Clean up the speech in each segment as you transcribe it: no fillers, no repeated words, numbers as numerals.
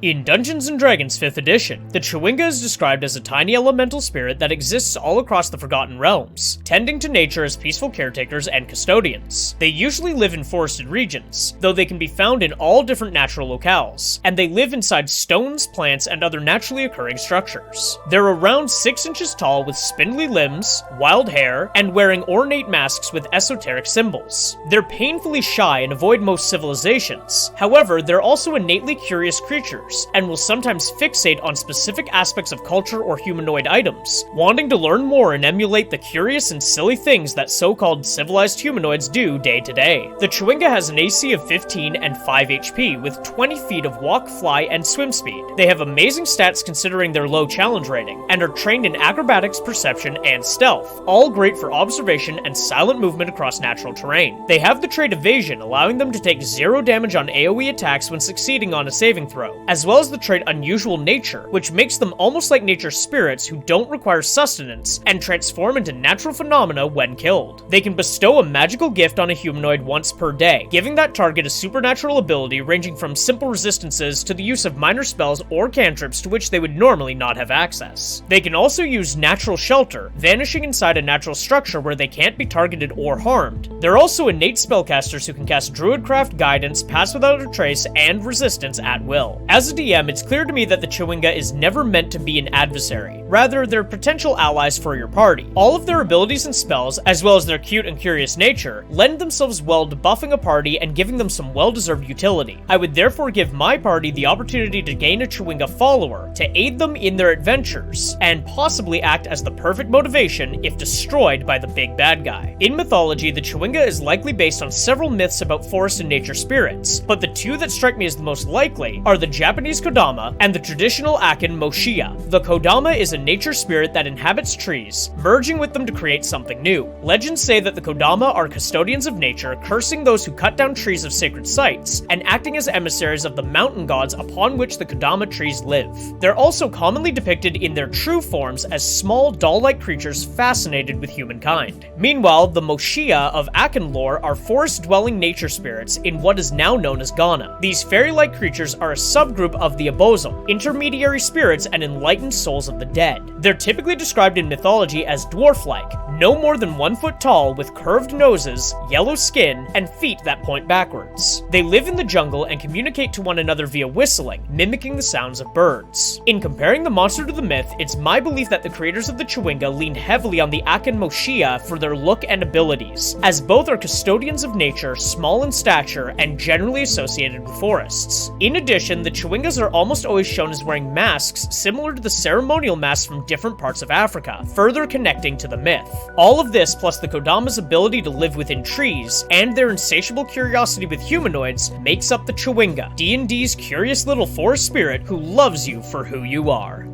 In Dungeons & Dragons 5th edition, the Chwinga is described as a tiny elemental spirit that exists all across the Forgotten Realms, tending to nature as peaceful caretakers and custodians. They usually live in forested regions, though they can be found in all different natural locales, and they live inside stones, plants, and other naturally occurring structures. They're around 6 inches tall with spindly limbs, wild hair, and wearing ornate masks with esoteric symbols. They're painfully shy and avoid most civilizations. However, they're also innately curious creatures, and will sometimes fixate on specific aspects of culture or humanoid items, wanting to learn more and emulate the curious and silly things that so-called civilized humanoids do day to day. The Chwinga has an AC of 15 and 5 HP with 20 feet of walk, fly, and swim speed. They have amazing stats considering their low challenge rating, and are trained in acrobatics, perception, and stealth, all great for observation and silent movement across natural terrain. They have the trait evasion, allowing them to take 0 damage on AoE attacks when succeeding on a saving throw, as well as the trait unusual nature, which makes them almost like nature spirits who don't require sustenance and transform into natural phenomena when killed. They can bestow a magical gift on a humanoid once per day, giving that target a supernatural ability ranging from simple resistances to the use of minor spells or cantrips to which they would normally not have access. They can also use natural shelter, vanishing inside a natural structure where they can't be targeted or harmed. They're also innate spellcasters who can cast Druidcraft, Guidance, Pass Without a Trace, and Resistance at will. As a DM, it's clear to me that the Chwinga is never meant to be an adversary. Rather, they're potential allies for your party. All of their abilities and spells, as well as their cute and curious nature, lend themselves well to buffing a party and giving them some well-deserved utility. I would therefore give my party the opportunity to gain a Chwinga follower, to aid them in their adventures, and possibly act as the perfect motivation if destroyed by the big bad guy. In mythology, the Chwinga is likely based on several myths about forest and nature spirits, but the two that strike me as the most likely are the Japanese Kodama and the traditional Akan Moshia. The Kodama is a nature spirit that inhabits trees, merging with them to create something new. Legends say that the Kodama are custodians of nature, cursing those who cut down trees of sacred sites, and acting as emissaries of the mountain gods upon which the Kodama trees live. They're also commonly depicted in their true forms as small, doll-like creatures fascinated with humankind. Meanwhile, the Moshia of Akan lore are forest-dwelling nature spirits in what is now known as Ghana. These fairy-like creatures are a subgroup of the Abozum, intermediary spirits and enlightened souls of the dead. They're typically described in mythology as dwarf-like, no more than 1 foot tall with curved noses, yellow skin, and feet that point backwards. They live in the jungle and communicate to one another via whistling, mimicking the sounds of birds. In comparing the monster to the myth, it's my belief that the creators of the Chwinga leaned heavily on the Akan Moshia for their look and abilities, as both are custodians of nature, small in stature, and generally associated with forests. In addition, the Chwingas are almost always shown as wearing masks similar to the ceremonial masks from different parts of Africa, further connecting to the myth. All of this, plus the Kodama's ability to live within trees, and their insatiable curiosity with humanoids, makes up the Chwinga, D&D's curious little forest spirit who loves you for who you are.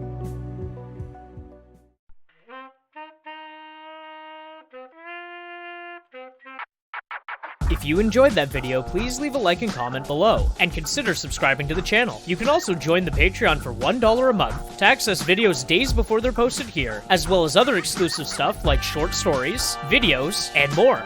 If you enjoyed that video, please leave a like and comment below, and consider subscribing to the channel. You can also join the Patreon for $1 a month to access videos days before they're posted here, as well as other exclusive stuff like short stories, videos, and more.